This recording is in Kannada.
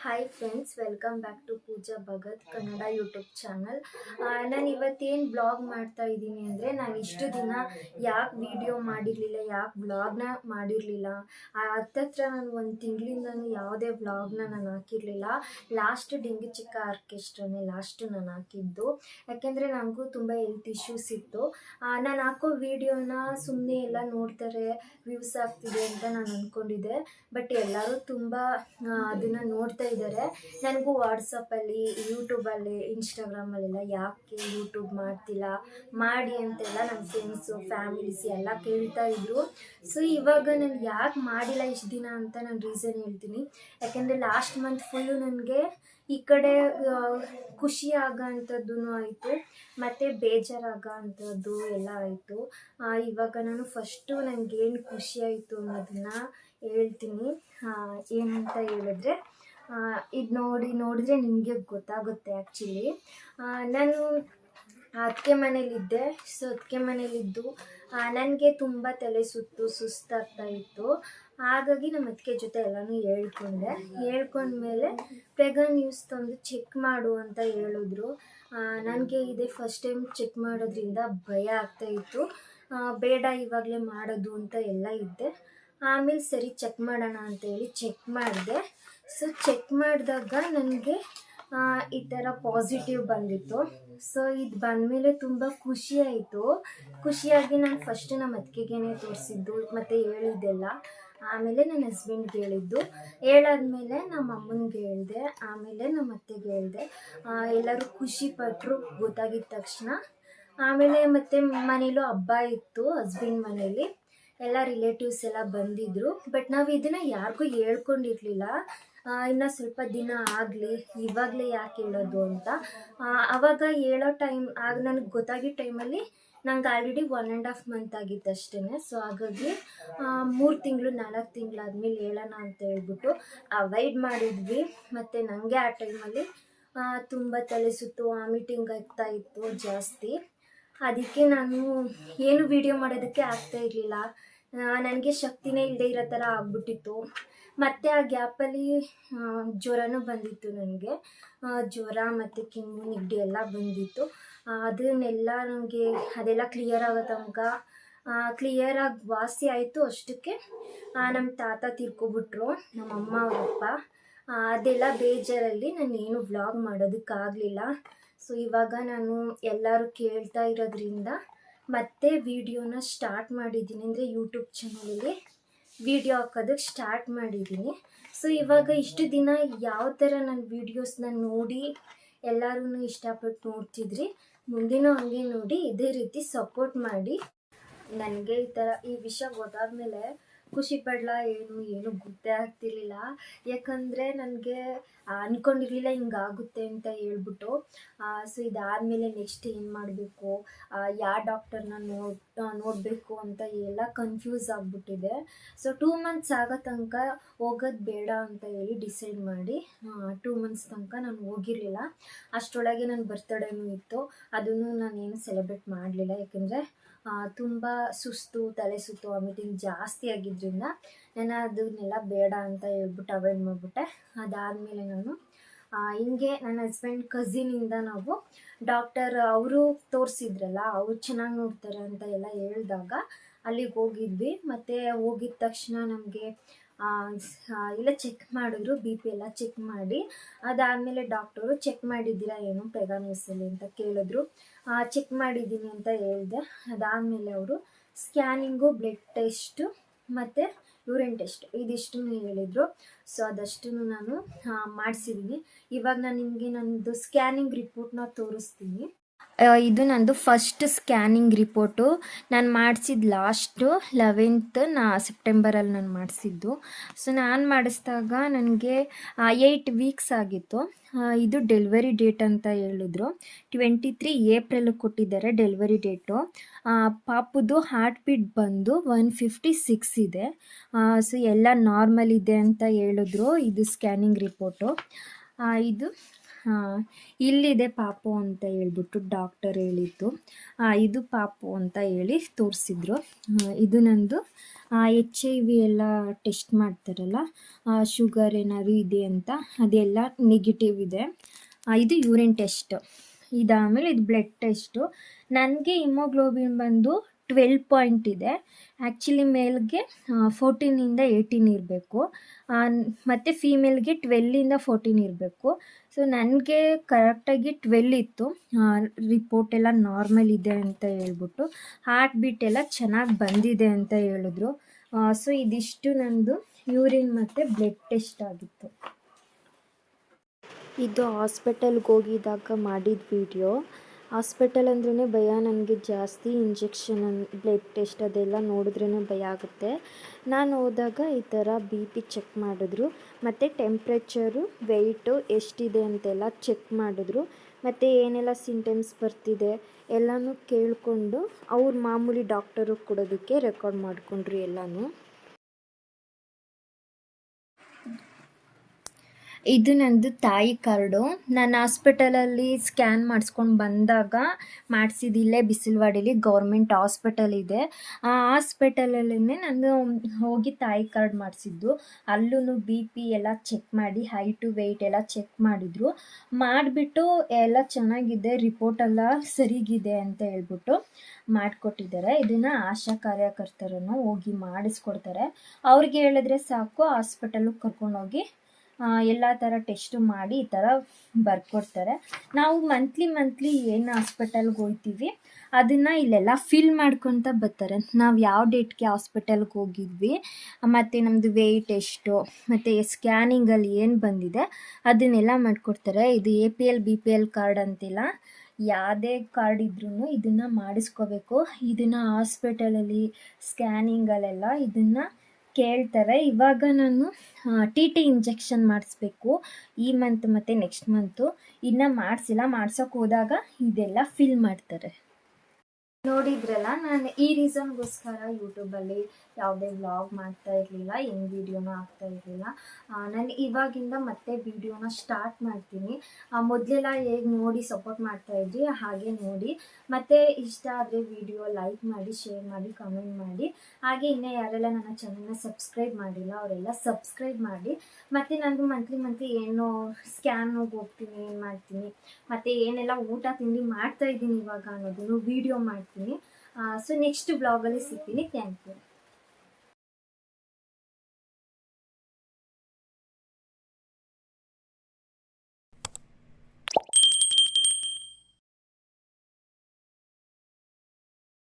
Hi friends, welcome back to Pooja Bhagat Kannada YouTube channel. ನಾನು ಇವತ್ತೇನು ಬ್ಲಾಗ್ ಮಾಡ್ತಾ ಇದ್ದೀನಿ ಅಂದರೆ, ನಾನು ಇಷ್ಟು ದಿನ ಯಾಕೆ ವಿಡಿಯೋ ಮಾಡಿರಲಿಲ್ಲ, ಯಾಕೆ ಬ್ಲಾಗ್ನ ಮಾಡಿರಲಿಲ್ಲ. ಹತ್ತತ್ರ ನಾನು ಒಂದು ತಿಂಗಳಿಂದನೂ ಯಾವುದೇ ಬ್ಲಾಗ್ನ ನಾನು ಹಾಕಿರಲಿಲ್ಲ. ಲಾಸ್ಟ್ ಡಿಂಗಿ ಚಿಕ್ಕ ಆರ್ಕೆಸ್ಟ್ರಾನೇ ಲಾಸ್ಟ್ ನಾನು ಹಾಕಿದ್ದು. ಯಾಕೆಂದರೆ ನನಗೂ ತುಂಬ ಹೆಲ್ತ್ ಇಶ್ಯೂಸ್ ಇತ್ತು. ನಾನು ಹಾಕೋ ವಿಡಿಯೋನ ಸುಮ್ಮನೆ ಎಲ್ಲ ನೋಡ್ತಾರೆ, ವ್ಯೂಸ್ ಆಗ್ತಿದೆ ಅಂತ ನಾನು ಅಂದ್ಕೊಂಡಿದ್ದೆ. ಬಟ್ ಎಲ್ಲರೂ ತುಂಬ ಅದನ್ನು ನೋಡ್ತಾ ಇದ್ದಾರೆ. ನನಗೂ ವಾಟ್ಸಪ್ಪಲ್ಲಿ, ಯೂಟ್ಯೂಬಲ್ಲಿ, ಇನ್ಸ್ಟಾಗ್ರಾಮಲ್ಲೆಲ್ಲ ಯಾಕೆ ಯೂಟ್ಯೂಬ್ ಮಾಡ್ತಿಲ್ಲ, ಮಾಡಿ ಅಂತೆಲ್ಲ ನನ್ನ ಫ್ರೆಂಡ್ಸು, ಫ್ಯಾಮಿಲೀಸ್ ಎಲ್ಲ ಕೇಳ್ತಾ ಇದ್ರು. ಸೊ ಇವಾಗ ನಾನು ಯಾಕೆ ಮಾಡಿಲ್ಲ ಇಷ್ಟು ದಿನ ಅಂತ ನಾನು ರೀಸನ್ ಹೇಳ್ತೀನಿ. ಯಾಕೆಂದರೆ ಲಾಸ್ಟ್ ಮಂತ್ ಫುಲ್ಲು ನನಗೆ ಈ ಕಡೆ ಖುಷಿ ಆಗೋ ಅಂಥದ್ದು ಆಯಿತು, ಮತ್ತು ಬೇಜಾರಾಗೋ ಅಂಥದ್ದು ಎಲ್ಲ ಆಯಿತು. ಇವಾಗ ನಾನು ಫಸ್ಟು ನನಗೇನು ಖುಷಿ ಆಯಿತು ಅನ್ನೋದನ್ನು ಹೇಳ್ತೀನಿ. ಏನಂತ ಹೇಳಿದ್ರೆ, ಇದು ನೋಡಿದರೆ ನಿಮಗೆ ಗೊತ್ತಾಗುತ್ತೆ. ಆ್ಯಕ್ಚುಲಿ ನಾನು ಅತ್ತಿಗೆ ಮನೇಲಿದ್ದೆ. ಸೊ ಅತ್ತಿಗೆ ಮನೇಲಿದ್ದು ನನಗೆ ತುಂಬ ತಲೆ ಸುಸ್ತಾಗ್ತಾ ಇತ್ತು. ಹಾಗಾಗಿ ನಮ್ಮ ಅತ್ತಿಗೆ ಜೊತೆ ಎಲ್ಲನೂ ಹೇಳ್ಕೊಂಡ್ಮೇಲೆ ಪ್ರೆಗ್ನೆಂಟ್ ನ್ಯೂಸ್ ತಂದು ಚೆಕ್ ಮಾಡು ಅಂತ ಹೇಳಿದ್ರು. ನನಗೆ ಇದೇ ಫಸ್ಟ್ ಟೈಮ್ ಚೆಕ್ ಮಾಡೋದ್ರಿಂದ ಭಯ ಆಗ್ತಾಯಿತ್ತು. ಬೇಡ ಇವಾಗಲೇ ಮಾಡೋದು ಅಂತ ಎಲ್ಲ ಇದ್ದೆ. ಆಮೇಲೆ ಸರಿ ಚೆಕ್ ಮಾಡೋಣ ಅಂತೇಳಿ ಚೆಕ್ ಮಾಡಿದೆ. ಸೊ ಚೆಕ್ ಮಾಡಿದಾಗ ನನಗೆ ಈ ಥರ ಪಾಸಿಟಿವ್ ಬಂದಿತ್ತು. ಸೊ ಇದು ಬಂದಮೇಲೆ ತುಂಬ ಖುಷಿಯಾಗಿ ನಾನು ಫಸ್ಟ್ ನಮ್ಮ ಅತ್ತಿಗೆಗೇ ತೋರಿಸಿದ್ದು ಮತ್ತು ಹೇಳಿದ್ದೆಲ್ಲ. ಆಮೇಲೆ ನನ್ನ ಹಸ್ಬೆಂಡ್ಗೆ ಹೇಳಾದ್ಮೇಲೆ ನಮ್ಮ ಅಮ್ಮನಿಗೆ ಹೇಳಿದೆ, ಆಮೇಲೆ ನಮ್ಮ ಅತ್ತೆಗೆ ಹೇಳಿದೆ. ಎಲ್ಲರೂ ಖುಷಿಪಟ್ಟರು ಗೊತ್ತಾಗಿದ್ದ ತಕ್ಷಣ. ಆಮೇಲೆ ಮತ್ತು ಮನೇಲೂ ಹಬ್ಬ ಇತ್ತು, ಹಸ್ಬೆಂಡ್ ಮನೇಲಿ ಎಲ್ಲ ರಿಲೇಟಿವ್ಸ್ ಎಲ್ಲ ಬಂದಿದ್ದರು. ಬಟ್ ನಾವು ಇದನ್ನು ಯಾರಿಗೂ ಹೇಳ್ಕೊಂಡಿರಲಿಲ್ಲ. ಇನ್ನು ಸ್ವಲ್ಪ ದಿನ ಆಗಲಿ, ಇವಾಗಲೇ ಯಾಕೆ ಹೇಳೋದು ಅಂತ. ಆವಾಗ ಹೇಳೋ ಟೈಮ್ ನನಗೆ ಗೊತ್ತಾಗಿದ್ದ ಟೈಮಲ್ಲಿ ನಂಗೆ ಆಲ್ರೆಡಿ 1.5 ಮಂತ್ ಆಗಿತ್ತು ಅಷ್ಟೇ. ಸೊ ಹಾಗಾಗಿ 3 ತಿಂಗಳು 4 ತಿಂಗಳಾದ್ಮೇಲೆ ಹೇಳೋಣ ಅಂತ ಹೇಳ್ಬಿಟ್ಟು ಅವಾಯ್ಡ್ ಮಾಡಿದ್ವಿ. ಮತ್ತು ನನಗೆ ಆ ಟೈಮಲ್ಲಿ ತುಂಬ ತಲೆ ಸುತ್ತು, ವಾಮಿಟಿಂಗ್ ಆಗ್ತಾ ಇತ್ತು ಜಾಸ್ತಿ. ಅದಕ್ಕೆ ನಾನು ಏನು ವಿಡಿಯೋ ಮಾಡೋದಕ್ಕೆ ಆಗ್ತಾಯಿರಲಿಲ್ಲ. ನನಗೆ ಶಕ್ತಿನೇ ಇಲ್ಲದೆ ಇರೋ ಥರ ಆಗ್ಬಿಟ್ಟಿತ್ತು. ಮತ್ತು ಆ ಗ್ಯಾಪಲ್ಲಿ ಜ್ವರನೂ ಬಂದಿತ್ತು ನನಗೆ. ಜ್ವರ ಮತ್ತು ಕೆಮ್ಮು, ನೆಗಡಿ ಎಲ್ಲ ಬಂದಿತ್ತು. ಅದನ್ನೆಲ್ಲ ನನಗೆ ಅದೆಲ್ಲ ಕ್ಲಿಯರ್ ಆಗೋ ತನಕ ಕ್ಲಿಯರಾಗಿ ವಾಸಿ ಆಯಿತು. ಅಷ್ಟಕ್ಕೆ ನಮ್ಮ ತಾತ ತೀರ್ಕೊಬಿಟ್ರು, ನಮ್ಮಮ್ಮ ಅವರಪ್ಪ. ಅದೆಲ್ಲ ಬೇಜಾರಲ್ಲಿ ನಾನು ಏನು ವ್ಲಾಗ್ ಮಾಡೋದಕ್ಕಾಗಲಿಲ್ಲ. ಸೊ ಇವಾಗ ನಾನು ಎಲ್ಲರೂ ಕೇಳ್ತಾ ಇರೋದ್ರಿಂದ ಮತ್ತೆ ವಿಡಿಯೋನ ಸ್ಟಾರ್ಟ್ ಮಾಡಿದ್ದೀನಿ. ಅಂದರೆ ಯೂಟ್ಯೂಬ್ ಚಾನಲಲ್ಲಿ ವಿಡಿಯೋ ಹಾಕೋದಕ್ಕೆ ಸ್ಟಾರ್ಟ್ ಮಾಡಿದ್ದೀನಿ. ಸೊ ಇವಾಗ ಇಷ್ಟು ದಿನ ಯಾವ ಥರ ನನ್ನ ವೀಡಿಯೋಸ್ನ ನೋಡಿ ಎಲ್ಲರೂ ಇಷ್ಟಪಟ್ಟು ನೋಡ್ತಿದ್ರಿ, ಮುಂದಿನ ಹಂಗೆ ನೋಡಿ ಇದೇ ರೀತಿ ಸಪೋರ್ಟ್ ಮಾಡಿ. ನನಗೆ ಈ ವಿಷಯ ಗೊತ್ತಾದ್ಮೇಲೆ ಖುಷಿ ಪಡಲ ಏನು ಗೊತ್ತೇ ಆಗ್ತಿರ್ಲಿಲ್ಲ. ಯಾಕಂದರೆ ನನಗೆ ಅಂದ್ಕೊಂಡಿರಲಿಲ್ಲ ಹಿಂಗಾಗುತ್ತೆ ಅಂತ ಹೇಳ್ಬಿಟ್ಟು. ಸೊ ಇದಾದಮೇಲೆ ನೆಕ್ಸ್ಟ್ ಏನು ಮಾಡಬೇಕು, ಯಾವ ಡಾಕ್ಟರ್ನ ನೋಡಬೇಕು ಅಂತ ಎಲ್ಲ ಕನ್ಫ್ಯೂಸ್ ಆಗಿಬಿಟ್ಟಿದೆ. ಸೊ 2 ಮಂತ್ಸ್ ಆಗೋ ತನಕ ಹೋಗೋದು ಬೇಡ ಅಂತ ಹೇಳಿ ಡಿಸೈಡ್ ಮಾಡಿ 2 ಮಂತ್ಸ್ ತನಕ ನಾನು ಹೋಗಿರಲಿಲ್ಲ. ಅಷ್ಟರೊಳಗೆ ನನ್ನ ಬರ್ತಡೇನೂ ಇತ್ತು, ಅದನ್ನು ನಾನೇನು ಸೆಲೆಬ್ರೇಟ್ ಮಾಡಲಿಲ್ಲ. ಯಾಕೆಂದರೆ ತುಂಬ ಸುಸ್ತು, ತಲೆ ಸುತ್ತು, ವಾಮಿಟಿಂಗ್ ಜಾಸ್ತಿ ಆಗಿದ್ದರಿಂದ ನಾನು ಅದನ್ನೆಲ್ಲ ಬೇಡ ಅಂತ ಹೇಳ್ಬಿಟ್ಟು ಅವಾಯ್ಡ್ ಮಾಡಿಬಿಟ್ಟೆ. ಅದಾದಮೇಲೆ ನಾನು ಹಿಂಗೆ ನನ್ನ ಹಸ್ಬೆಂಡ್ ಕಝಿನಿಂದ ನಾವು ಡಾಕ್ಟರ್ ಅವರು ತೋರಿಸಿದ್ರಲ್ಲ, ಅವ್ರು ಚೆನ್ನಾಗಿ ನೋಡ್ತಾರೆ ಅಂತ ಎಲ್ಲ ಹೇಳಿದಾಗ ಅಲ್ಲಿಗೆ ಹೋಗಿದ್ವಿ. ಮತ್ತು ಹೋಗಿದ ತಕ್ಷಣ ನಮಗೆ ಎಲ್ಲ ಚೆಕ್ ಮಾಡಿದ್ರು, BP ಎಲ್ಲ ಚೆಕ್ ಮಾಡಿ. ಅದಾದಮೇಲೆ ಡಾಕ್ಟರು ಚೆಕ್ ಮಾಡಿದ್ದೀರಾ ಏನು ಪ್ರೆಗ್ನೆನ್ಸಿಯಲ್ಲಿ ಅಂತ ಕೇಳಿದ್ರು. ಚೆಕ್ ಮಾಡಿದ್ದೀನಿ ಅಂತ ಹೇಳಿದೆ. ಅದಾದಮೇಲೆ ಅವರು ಸ್ಕ್ಯಾನಿಂಗು, ಬ್ಲಡ್ ಟೆಸ್ಟು ಮತ್ತು ಯೂರಿನ್ ಟೆಸ್ಟ್ ಇದಿಷ್ಟನ್ನು ಹೇಳಿದರು. ಸೊ ಅದಷ್ಟನ್ನು ನಾನು ಮಾಡಿಸಿದ್ದೀನಿ. ಇವಾಗ ನಾನು ನಿಮಗೆ ನನ್ನದು ಸ್ಕ್ಯಾನಿಂಗ್ ರಿಪೋರ್ಟ್ನ ತೋರಿಸ್ತೀನಿ. ಇದು ನಂದು ಫಸ್ಟ್ ಸ್ಕ್ಯಾನಿಂಗ್ ರಿಪೋರ್ಟು. ನಾನು ಮಾಡಿಸಿದ್ದು ಲಾಸ್ಟು 11th ಸೆಪ್ಟೆಂಬರಲ್ಲಿ ನಾನು ಮಾಡಿಸಿದ್ದು. ಸೊ ನಾನು ಮಾಡಿಸಿದಾಗ ನನಗೆ 8 ವೀಕ್ಸ್ ಆಗಿತ್ತು. ಇದು ಡೆಲಿವರಿ ಡೇಟ್ ಅಂತ ಹೇಳಿದ್ರು. 23 ಏಪ್ರಿಲ್ ಕೊಟ್ಟಿದ್ದಾರೆ ಡೆಲಿವರಿ ಡೇಟು. ಪಾಪುದು ಹಾರ್ಟ್ ಬೀಟ್ ಬಂದು 156 ಇದೆ. ಸೊ ಎಲ್ಲ ನಾರ್ಮಲ್ ಇದೆ ಅಂತ ಹೇಳಿದ್ರು. ಇದು ಸ್ಕ್ಯಾನಿಂಗ್ ರಿಪೋರ್ಟು. ಇದು ಇಲ್ಲಿದೆ ಪಾಪು ಅಂತ ಹೇಳ್ಬಿಟ್ಟು ಡಾಕ್ಟರ್ ಹೇಳಿದ್ದು. ಇದು ಪಾಪು ಅಂತ ಹೇಳಿ ತೋರಿಸಿದ್ರು. ಇದು ನಂದು HIV ಎಲ್ಲ ಟೆಸ್ಟ್ ಮಾಡ್ತಾರಲ್ಲ, ಶುಗರ್ ಏನಾದ್ರು ಇದೆ ಅಂತ, ಅದೆಲ್ಲ ನೆಗೆಟಿವ್ ಇದೆ. ಇದು ಯೂರಿನ್ ಟೆಸ್ಟ್. ಇದಾದಮೇಲೆ ಇದು ಬ್ಲಡ್ ಟೆಸ್ಟು. ನನಗೆ ಹಿಮೋಗ್ಲೋಬಿನ್ ಬಂದು 12 ಪಾಯಿಂಟ್ ಇದೆ. ಆ್ಯಕ್ಚುಲಿ ಮೇಲ್ಗೆ 14ಇಂದ 18 ಇರಬೇಕು, ಮತ್ತು ಫೀಮೇಲ್ಗೆ 12ಇಂದ 14 ಇರಬೇಕು. ಸೊ ನನಗೆ ಕರೆಕ್ಟಾಗಿ 12 ಇತ್ತು. ರಿಪೋರ್ಟ್ ಎಲ್ಲ ನಾರ್ಮಲ್ ಇದೆ ಅಂತ ಹೇಳ್ಬಿಟ್ಟು, ಹಾರ್ಟ್ ಬೀಟ್ ಎಲ್ಲ ಚೆನ್ನಾಗಿ ಬಂದಿದೆ ಅಂತ ಹೇಳಿದ್ರು. ಸೊ ಇದಿಷ್ಟು ನಂದು ಯೂರಿನ್ ಮತ್ತು ಬ್ಲಡ್ ಟೆಸ್ಟ್ ಆಗಿತ್ತು. ಇದು ಹಾಸ್ಪಿಟಲ್ಗೆ ಹೋಗಿದ್ದಾಗ ಮಾಡಿದ ವಿಡಿಯೋ. ಹಾಸ್ಪಿಟಲ್ ಅಂದ್ರೇ ಭಯ ನನಗೆ ಜಾಸ್ತಿ. ಇಂಜೆಕ್ಷನ್, ಬ್ಲಡ್ ಟೆಸ್ಟ್ ಅದೆಲ್ಲ ನೋಡಿದ್ರೇ ಭಯ ಆಗುತ್ತೆ. ನಾನು ಹೋದಾಗ ಈ ಥರ BP ಚೆಕ್ ಮಾಡಿದ್ರು, ಮತ್ತು ಟೆಂಪ್ರೇಚರು, ವೆಯ್ಟು ಎಷ್ಟಿದೆ ಅಂತೆಲ್ಲ ಚೆಕ್ ಮಾಡಿದ್ರು, ಮತ್ತು ಏನೆಲ್ಲ ಸಿಂಟಮ್ಸ್ ಬರ್ತಿದೆ ಎಲ್ಲನೂ ಕೇಳಿಕೊಂಡು ಅವ್ರು ಮಾಮೂಲಿ ಡಾಕ್ಟರಿಗೆ ಕೊಡೋದಕ್ಕೆ ರೆಕಾರ್ಡ್ ಮಾಡಿಕೊಂಡ್ರು ಎಲ್ಲನೂ. ಇದು ನಂದು ತಾಯಿ ಕಾರ್ಡು. ನಾನು ಹಾಸ್ಪಿಟಲಲ್ಲಿ ಸ್ಕ್ಯಾನ್ ಮಾಡಿಸ್ಕೊಂಡು ಬಂದಾಗ ಮಾಡಿಸಿದಿಲ್ಲೇ ಬಿಸಿಲವಾಡಿಲಿ ಗೌರ್ಮೆಂಟ್ ಹಾಸ್ಪಿಟಲ್ ಇದೆ. ಆ ಹಾಸ್ಪಿಟಲಲ್ಲೇ ನಾನು ಹೋಗಿ ತಾಯಿ ಕಾರ್ಡ್ ಮಾಡಿಸಿದ್ದು. ಅಲ್ಲೂ BP ಎಲ್ಲ ಚೆಕ್ ಮಾಡಿ, ಹೈಟು ವೆಯ್ಟ್ ಎಲ್ಲ ಚೆಕ್ ಮಾಡಿದರು. ಮಾಡಿಬಿಟ್ಟು ಎಲ್ಲ ಚೆನ್ನಾಗಿದೆ, ರಿಪೋರ್ಟ್ ಎಲ್ಲ ಸರಿಗಿದೆ ಅಂತ ಹೇಳ್ಬಿಟ್ಟು ಮಾಡಿಕೊಟ್ಟಿದ್ದಾರೆ. ಇದನ್ನು ಆಶಾ ಕಾರ್ಯಕರ್ತರು ಹೋಗಿ ಮಾಡಿಸ್ಕೊಡ್ತಾರೆ. ಅವ್ರಿಗೆ ಹೇಳಿದ್ರೆ ಸಾಕು, ಹಾಸ್ಪಿಟಲ್ಗೆ ಕರ್ಕೊಂಡೋಗಿ ಎಲ್ಲ ಥರ ಟೆಸ್ಟು ಮಾಡಿ ಈ ಥರ ಬರ್ಕೊಡ್ತಾರೆ. ನಾವು ಮಂತ್ಲಿ ಏನು ಹಾಸ್ಪಿಟಲ್ಗೆ ಹೋಗ್ತೀವಿ ಅದನ್ನು ಇಲ್ಲೆಲ್ಲ ಫಿಲ್ ಮಾಡ್ಕೊತ ಬರ್ತಾರೆ. ನಾವು ಯಾವ ಡೇಟ್ಗೆ ಹಾಸ್ಪಿಟಲ್ಗೆ ಹೋಗಿದ್ವಿ, ಮತ್ತು ನಮ್ಮದು ವೆಯ್ಟ್ ಎಷ್ಟು, ಮತ್ತು ಸ್ಕ್ಯಾನಿಂಗಲ್ಲಿ ಏನು ಬಂದಿದೆ ಅದನ್ನೆಲ್ಲ ಮಾಡಿಕೊಡ್ತಾರೆ. ಇದು APL BPL ಕಾರ್ಡ್ ಅಂತಿಲ್ಲ, ಯಾವುದೇ ಕಾರ್ಡ್ ಇದ್ರೂ ಇದನ್ನು ಮಾಡಿಸ್ಕೋಬೇಕು. ಇದನ್ನು ಹಾಸ್ಪಿಟಲಲ್ಲಿ ಸ್ಕ್ಯಾನಿಂಗಲ್ಲೆಲ್ಲ ಇದನ್ನು ಕೇಳ್ತಾರೆ. ಇವಾಗ ನಾನು TT ಇಂಜೆಕ್ಷನ್ ಮಾಡಿಸ್ಬೇಕು ಈ ಮಂತ್ ಮತ್ತು ನೆಕ್ಸ್ಟ್ ಮಂತು. ಇನ್ನೂ ಮಾಡಿಸಿಲ್ಲ, ಮಾಡ್ಸೋಕೆ ಹೋದಾಗ ಇದೆಲ್ಲ ಫಿಲ್ ಮಾಡ್ತಾರೆ. ನೋಡಿದ್ರಲ್ಲ, ನಾನು ಈ ರೀಸನ್ಗೋಸ್ಕರ ಯೂಟ್ಯೂಬಲ್ಲಿ ಯಾವುದೇ ವ್ಲಾಗ್ ಮಾಡ್ತಾ ಇರಲಿಲ್ಲ, ಏನು ವೀಡಿಯೋನೂ ಆಗ್ತಾ ಇರಲಿಲ್ಲ. ನಾನು ಇವಾಗಿಂದ ಮತ್ತೆ ವೀಡಿಯೋನ ಸ್ಟಾರ್ಟ್ ಮಾಡ್ತೀನಿ. ಮೊದಲೆಲ್ಲ ಹೇಗೆ ನೋಡಿ ಸಪೋರ್ಟ್ ಮಾಡ್ತಾಯಿದ್ರಿ ಹಾಗೆ ನೋಡಿ. ಮತ್ತು ಇಷ್ಟ ಆದರೆ ವಿಡಿಯೋ ಲೈಕ್ ಮಾಡಿ, ಶೇರ್ ಮಾಡಿ, ಕಮೆಂಟ್ ಮಾಡಿ. ಹಾಗೆ ಇನ್ನೂ ಯಾರೆಲ್ಲ ನನ್ನ ಚಾನಲ್ನ ಸಬ್ಸ್ಕ್ರೈಬ್ ಮಾಡಿಲ್ಲ ಅವರೆಲ್ಲ ಸಬ್ಸ್ಕ್ರೈಬ್ ಮಾಡಿ. ಮತ್ತು ನಾನು ಮಂತ್ಲಿ ಏನು ಸ್ಕ್ಯಾನ್ಗೆ ಹೋಗ್ತೀನಿ, ಏನು ಮಾಡ್ತೀನಿ, ಮತ್ತು ಏನೆಲ್ಲ ಊಟ ತಿಂಡಿ ಮಾಡ್ತಾಯಿದ್ದೀನಿ ಇವಾಗ ಅನ್ನೋದನ್ನು ವೀಡಿಯೋ ಮಾಡ್ತೀನಿ. ಸೊ ನೆಕ್ಸ್ಟ್ ಬ್ಲಾಗಲ್ಲಿ ಸಿಗ್ತೀನಿ. Thank you.